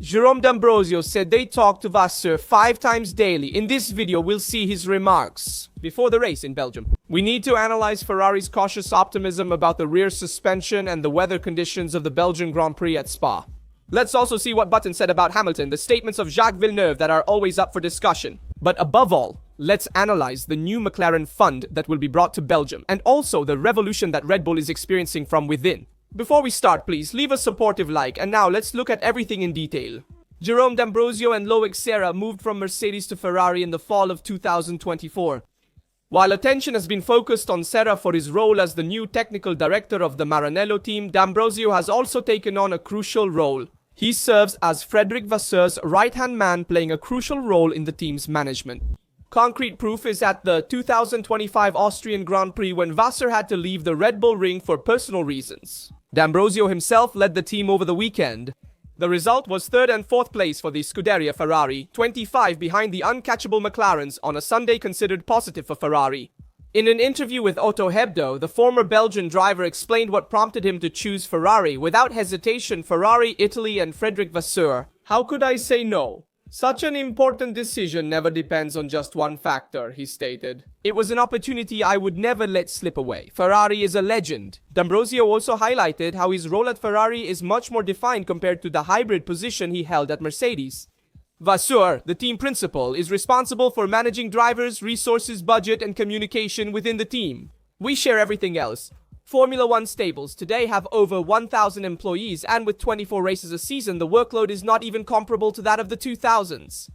Jerome D'Ambrosio said they talked to Vasseur 5 times daily. In this video, we'll see his remarks before the race in Belgium. We need to analyze Ferrari's cautious optimism about the rear suspension and the weather conditions of the Belgian Grand Prix at Spa. Let's also see what Button said about Hamilton, the statements of Jacques Villeneuve that are always up for discussion. But above all, let's analyze the new McLaren fund that will be brought to Belgium, and also the revolution that Red Bull is experiencing from within. Before we start, please leave a supportive like, and now let's look at everything in detail. Jerome D'Ambrosio and Loic Serra moved from Mercedes to Ferrari in the fall of 2024. While attention has been focused on Serra for his role as the new technical director of the Maranello team, D'Ambrosio has also taken on a crucial role. He serves as Frédéric Vasseur's right-hand man, playing a crucial role in the team's management. Concrete proof is at the 2025 Austrian Grand Prix when Vasseur had to leave the Red Bull ring for personal reasons. D'Ambrosio himself led the team over the weekend. The result was 3rd and 4th place for the Scuderia Ferrari, 25 behind the uncatchable McLaren's on a Sunday considered positive for Ferrari. In an interview with Auto Hebdo, the former Belgian driver explained what prompted him to choose Ferrari. Without hesitation, Ferrari, Italy and Frédéric Vasseur. How could I say no? Such an important decision never depends on just one factor, he stated. It was an opportunity I would never let slip away. Ferrari is a legend. D'Ambrosio also highlighted how his role at Ferrari is much more defined compared to the hybrid position he held at Mercedes. Vasseur, the team principal, is responsible for managing drivers, resources, budget, and communication within the team. We share everything else. Formula One stables today have over 1,000 employees, and with 24 races a season, the workload is not even comparable to that of the 2000s.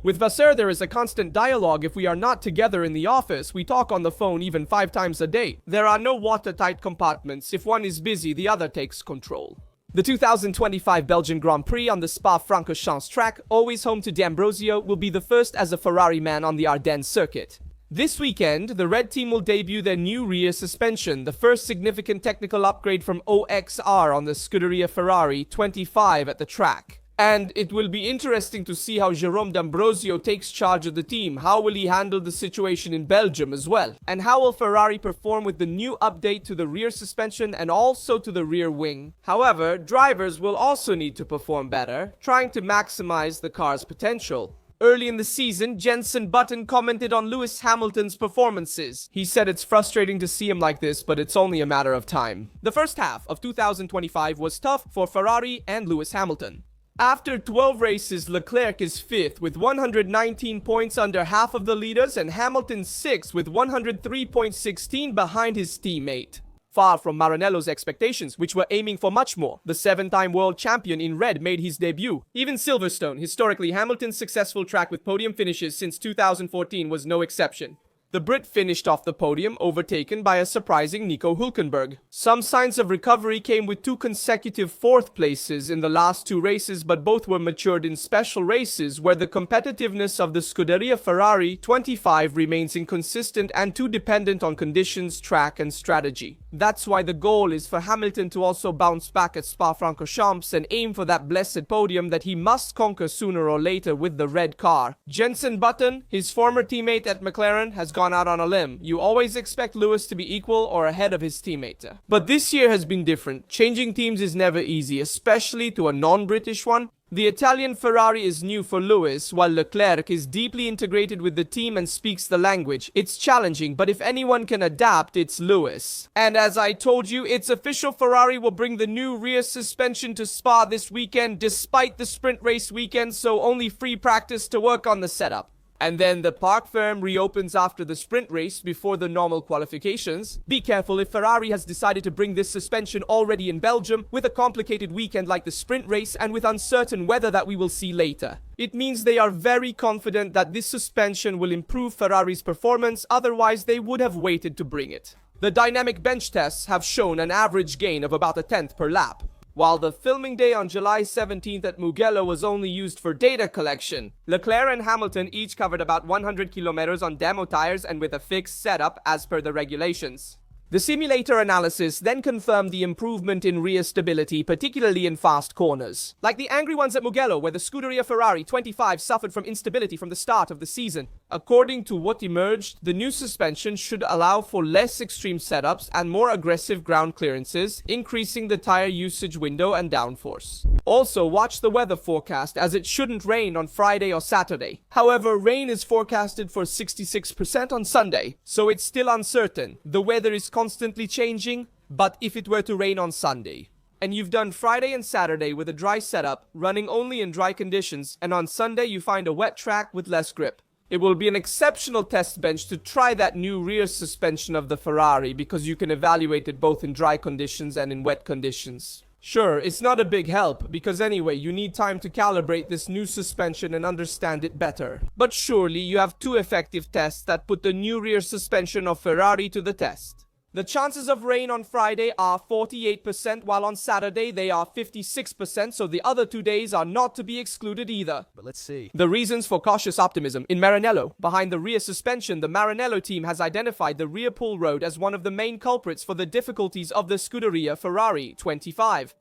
With Vasseur, there is a constant dialogue. If we are not together in the office, we talk on the phone even 5 times a day. There are no watertight compartments. If one is busy, the other takes control. The 2025 Belgian Grand Prix on the Spa-Francorchamps track, always home to D'Ambrosio, will be the first as a Ferrari man on the Ardennes circuit. This weekend, the Red Team will debut their new rear suspension, the first significant technical upgrade from OXR on the Scuderia Ferrari 25 at the track. And it will be interesting to see how Jerome D'Ambrosio takes charge of the team. How will he handle the situation in Belgium as well? And how will Ferrari perform with the new update to the rear suspension and also to the rear wing? However, drivers will also need to perform better, trying to maximize the car's potential. Early in the season, Jenson Button commented on Lewis Hamilton's performances. He said it's frustrating to see him like this, but it's only a matter of time. The first half of 2025 was tough for Ferrari and Lewis Hamilton. After 12 races, Leclerc is 5th with 119 points under half of the leaders, and Hamilton 6th with 103.16 behind his teammate. Far from Maranello's expectations, which were aiming for much more. The 7-time world champion in red made his debut. Even Silverstone, historically Hamilton's successful track with podium finishes since 2014, was no exception. The Brit finished off the podium, overtaken by a surprising Nico Hülkenberg. Some signs of recovery came with 2 consecutive 4th places in the last 2 races, but both were matured in special races where the competitiveness of the Scuderia Ferrari 25 remains inconsistent and too dependent on conditions, track and strategy. That's why the goal is for Hamilton to also bounce back at Spa-Francorchamps and aim for that blessed podium that he must conquer sooner or later with the red car. Jenson Button, his former teammate at McLaren, has gone out on a limb. You always expect Lewis to be equal or ahead of his teammate. But this year has been different. Changing teams is never easy, especially to a non-British one. The Italian Ferrari is new for Lewis, while Leclerc is deeply integrated with the team and speaks the language. It's challenging, but if anyone can adapt, it's Lewis. And as I told you, it's official, Ferrari will bring the new rear suspension to Spa this weekend, despite the sprint race weekend, so only free practice to work on the setup. And then the park firm reopens after the sprint race before the normal qualifications. Be careful if Ferrari has decided to bring this suspension already in Belgium with a complicated weekend like the sprint race and with uncertain weather that we will see later. It means they are very confident that this suspension will improve Ferrari's performance, otherwise they would have waited to bring it. The dynamic bench tests have shown an average gain of about 1/10 per lap. While the filming day on July 17th at Mugello was only used for data collection, Leclerc and Hamilton each covered about 100 kilometers on demo tires and with a fixed setup as per the regulations. The simulator analysis then confirmed the improvement in rear stability, particularly in fast corners. Like the angry ones at Mugello, where the Scuderia Ferrari 25 suffered from instability from the start of the season. According to what emerged, the new suspension should allow for less extreme setups and more aggressive ground clearances, increasing the tire usage window and downforce. Also, watch the weather forecast as it shouldn't rain on Friday or Saturday. However, rain is forecasted for 66% on Sunday, so it's still uncertain. The weather is constantly changing, but if it were to rain on Sunday, and you've done Friday and Saturday with a dry setup, running only in dry conditions, and on Sunday you find a wet track with less grip, it will be an exceptional test bench to try that new rear suspension of the Ferrari because you can evaluate it both in dry conditions and in wet conditions. Sure, it's not a big help because anyway, you need time to calibrate this new suspension and understand it better. But surely you have two effective tests that put the new rear suspension of Ferrari to the test. The chances of rain on Friday are 48%, while on Saturday they are 56%, so the other 2 days are not to be excluded either. But let's see. The reasons for cautious optimism. In Maranello, behind the rear suspension, the Maranello team has identified the rear pull rod as one of the main culprits for the difficulties of the Scuderia Ferrari 25.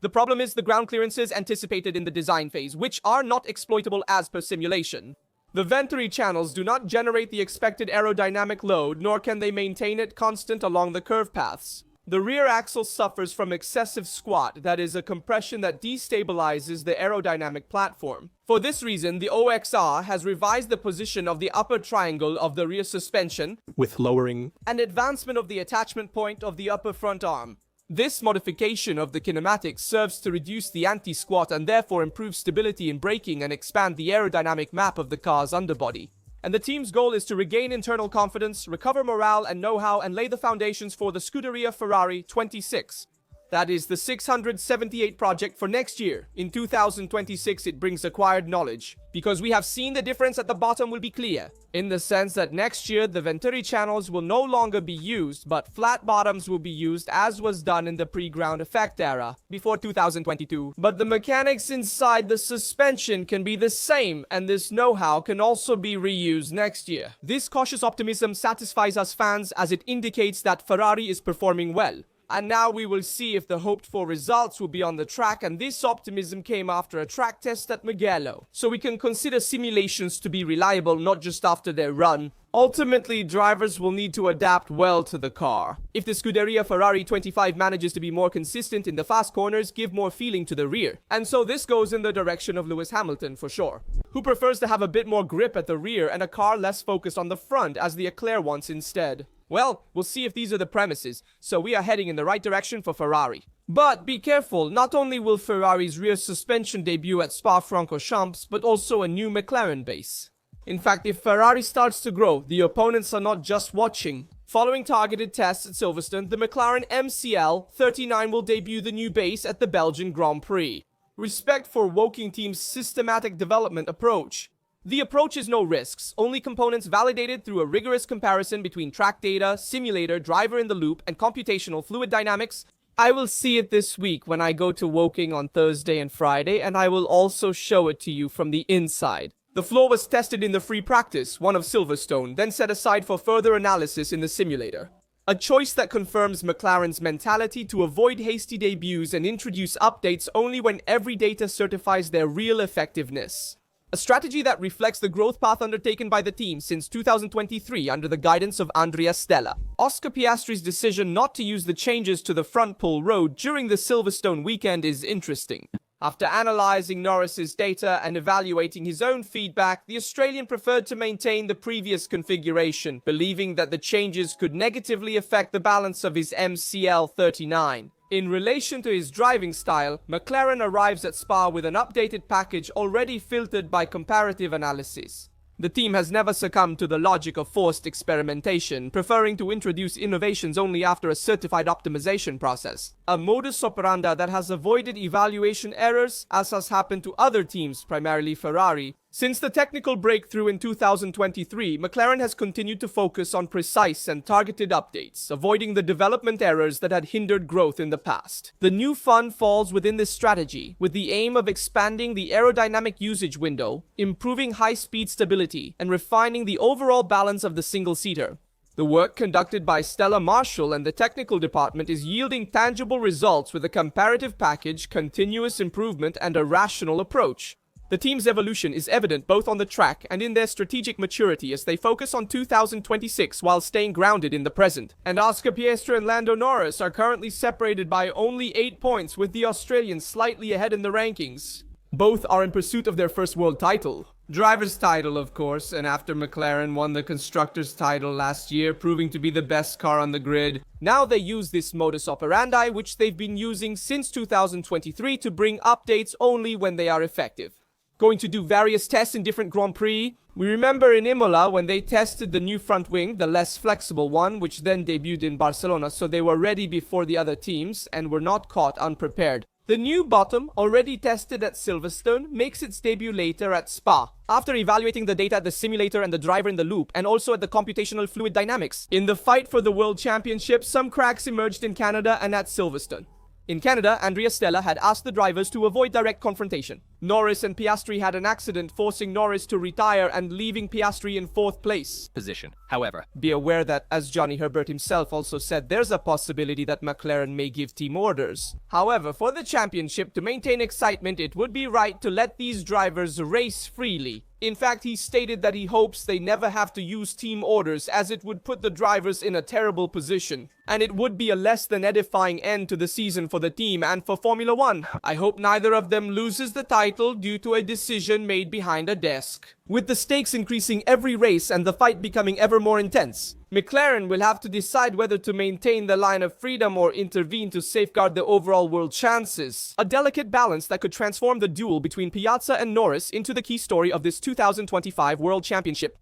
The problem is the ground clearances anticipated in the design phase, which are not exploitable as per simulation. The venturi channels do not generate the expected aerodynamic load, nor can they maintain it constant along the curve paths. The rear axle suffers from excessive squat, that is, a compression that destabilizes the aerodynamic platform. For this reason, the OXR has revised the position of the upper triangle of the rear suspension, With lowering. and advancement of the attachment point of the upper front arm. This modification of the kinematics serves to reduce the anti-squat and therefore improve stability in braking and expand the aerodynamic map of the car's underbody. And the team's goal is to regain internal confidence, recover morale and know-how, and lay the foundations for the Scuderia Ferrari 26. That is the 678 project for next year. In 2026, it brings acquired knowledge, because we have seen the difference at the bottom will be clear, in the sense that next year the venturi channels will no longer be used, but flat bottoms will be used as was done in the pre-ground effect era, before 2022. But the mechanics inside the suspension can be the same, and this know-how can also be reused next year. This cautious optimism satisfies us fans as it indicates that Ferrari is performing well. And now we will see if the hoped-for results will be on the track, and this optimism came after a track test at Mugello. So we can consider simulations to be reliable, not just after their run. Ultimately, drivers will need to adapt well to the car. If the Scuderia Ferrari 25 manages to be more consistent in the fast corners, give more feeling to the rear. And so this goes in the direction of Lewis Hamilton for sure, who prefers to have a bit more grip at the rear and a car less focused on the front as the Leclerc wants instead. Well, we'll see if these are the premises, so we are heading in the right direction for Ferrari. But be careful, not only will Ferrari's rear suspension debut at Spa-Francorchamps, but also a new McLaren base. In fact, if Ferrari starts to grow, the opponents are not just watching. Following targeted tests at Silverstone, the McLaren MCL 39 will debut the new base at the Belgian Grand Prix. Respect for Woking Team's systematic development approach. The approach is no risks, only components validated through a rigorous comparison between track data, simulator, driver in the loop, and computational fluid dynamics. I will see it this week when I go to Woking on Thursday and Friday, and I will also show it to you from the inside. The floor was tested in the free practice, one of Silverstone, then set aside for further analysis in the simulator. A choice that confirms McLaren's mentality to avoid hasty debuts and introduce updates only when every data certifies their real effectiveness. A strategy that reflects the growth path undertaken by the team since 2023 under the guidance of Andrea Stella. Oscar Piastri's decision not to use the changes to the front pull rod during the Silverstone weekend is interesting. After analyzing Norris's data and evaluating his own feedback, the Australian preferred to maintain the previous configuration, believing that the changes could negatively affect the balance of his MCL 39. In relation to his driving style, McLaren arrives at Spa with an updated package already filtered by comparative analysis. The team has never succumbed to the logic of forced experimentation, preferring to introduce innovations only after a certified optimization process. A modus operandi that has avoided evaluation errors, as has happened to other teams, primarily Ferrari. Since the technical breakthrough in 2023, McLaren has continued to focus on precise and targeted updates, avoiding the development errors that had hindered growth in the past. The new fund falls within this strategy, with the aim of expanding the aerodynamic usage window, improving high-speed stability, and refining the overall balance of the single-seater. The work conducted by Stella Marshall and the technical department is yielding tangible results with a comparative package, continuous improvement, and a rational approach. The team's evolution is evident both on the track and in their strategic maturity as they focus on 2026 while staying grounded in the present. And Oscar Piastri and Lando Norris are currently separated by only 8 points, with the Australians slightly ahead in the rankings. Both are in pursuit of their first world title. Driver's title, of course, and after McLaren won the Constructors' title last year, proving to be the best car on the grid, now they use this modus operandi, which they've been using since 2023, to bring updates only when they are effective. Going to do various tests in different Grand Prix. We remember in Imola when they tested the new front wing, the less flexible one, which then debuted in Barcelona, so they were ready before the other teams and were not caught unprepared. The new bottom, already tested at Silverstone, makes its debut later at Spa, after evaluating the data at the simulator and the driver in the loop, and also at the computational fluid dynamics. In the fight for the World Championship, some cracks emerged in Canada and at Silverstone. In Canada, Andrea Stella had asked the drivers to avoid direct confrontation. Norris and Piastri had an accident, forcing Norris to retire and leaving Piastri in 4th place position. However, be aware that, as Johnny Herbert himself also said, there's a possibility that McLaren may give team orders. However, for the championship, to maintain excitement, it would be right to let these drivers race freely. In fact, he stated that he hopes they never have to use team orders, as it would put the drivers in a terrible position. And it would be a less than edifying end to the season for the team and for Formula 1. I hope neither of them loses the title due to a decision made behind a desk. With the stakes increasing every race and the fight becoming ever more intense, McLaren will have to decide whether to maintain the line of freedom or intervene to safeguard the overall world chances. A delicate balance that could transform the duel between Piazza and Norris into the key story of this 2025 World Championship.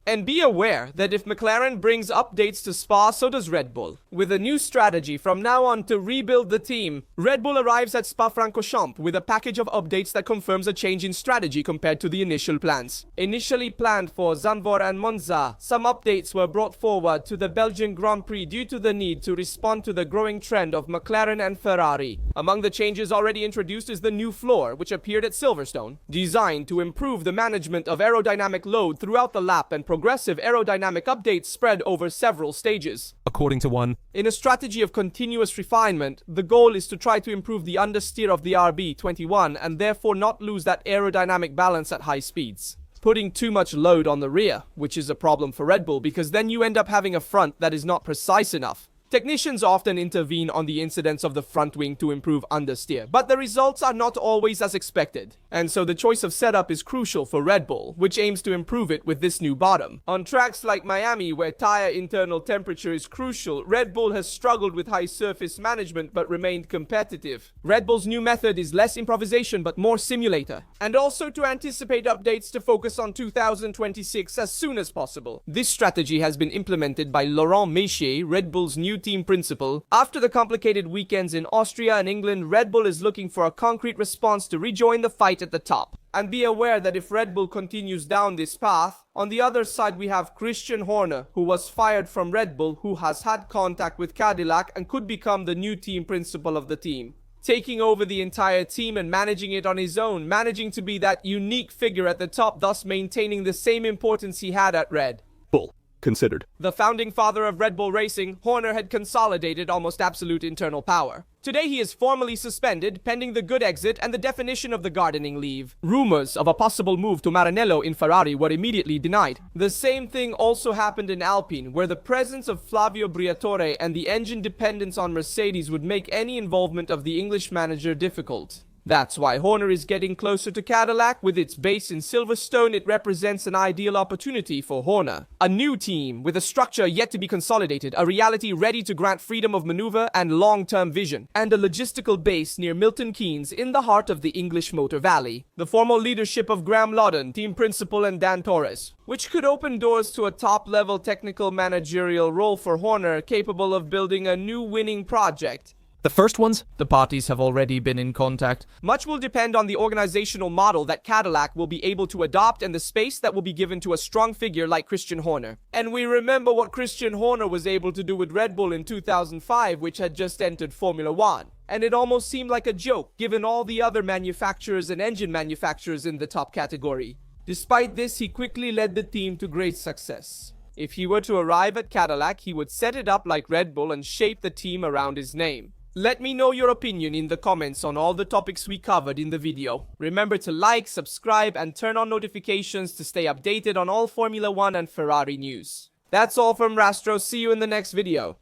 And be aware that if McLaren brings updates to Spa, so does Red Bull. With a new strategy from now on to rebuild the team, Red Bull arrives at Spa-Francorchamps with a package of updates that confirms a change in strategy compared to the initial plans. Initially planned for Zandvoort and Monza, some updates were brought forward to the Belgian Grand Prix due to the need to respond to the growing trend of McLaren and Ferrari. Among the changes already introduced is the new floor, which appeared at Silverstone, designed to improve the management of aerodynamic load throughout the lap and progressive aerodynamic updates spread over several stages. according to one, in a strategy of continuous refinement, the goal is to try to improve the understeer of the RB21 and therefore not lose that aerodynamic balance at high speeds, putting too much load on the rear, which is a problem for Red Bull because then you end up having a front that is not precise enough. Technicians often intervene on the incidents of the front wing to improve understeer, but the results are not always as expected. And so the choice of setup is crucial for Red Bull, which aims to improve it with this new bottom. On tracks like Miami, where tire internal temperature is crucial, Red Bull has struggled with high surface management but remained competitive. Red Bull's new method is less improvisation but more simulator, and also to anticipate updates to focus on 2026 as soon as possible. This strategy has been implemented by Laurent Mechier, Red Bull's new team principal. After the complicated weekends in Austria and England, Red Bull is looking for a concrete response to rejoin the fight at the top. And be aware that if Red Bull continues down this path, on the other side we have Christian Horner, who was fired from Red Bull, who has had contact with Cadillac and could become the new team principal of the team, taking over the entire team and managing it on his own, managing to be that unique figure at the top, thus maintaining the same importance he had at Red Bull considered. The founding father of Red Bull Racing, Horner had consolidated almost absolute internal power. Today he is formally suspended, pending the good exit and the definition of the gardening leave. Rumors of a possible move to Maranello in Ferrari were immediately denied. The same thing also happened in Alpine, where the presence of Flavio Briatore and the engine dependence on Mercedes would make any involvement of the English manager difficult. That's why Horner is getting closer to Cadillac. With its base in Silverstone, it represents an ideal opportunity for Horner. A new team with a structure yet to be consolidated, a reality ready to grant freedom of maneuver and long-term vision, and a logistical base near Milton Keynes in the heart of the English Motor Valley. The formal leadership of Graham Lawton, team principal, and Dan Torres, which could open doors to a top-level technical managerial role for Horner, capable of building a new winning project. The first ones? The parties have already been in contact. Much will depend on the organizational model that Cadillac will be able to adopt and the space that will be given to a strong figure like Christian Horner. And we remember what Christian Horner was able to do with Red Bull in 2005, which had just entered Formula 1. And it almost seemed like a joke, given all the other manufacturers and engine manufacturers in the top category. Despite this, he quickly led the team to great success. If he were to arrive at Cadillac, he would set it up like Red Bull and shape the team around his name. Let me know your opinion in the comments on all the topics we covered in the video. Remember to like, subscribe, and turn on notifications to stay updated on all Formula 1 and Ferrari news. That's all from Rastro. See you in the next video.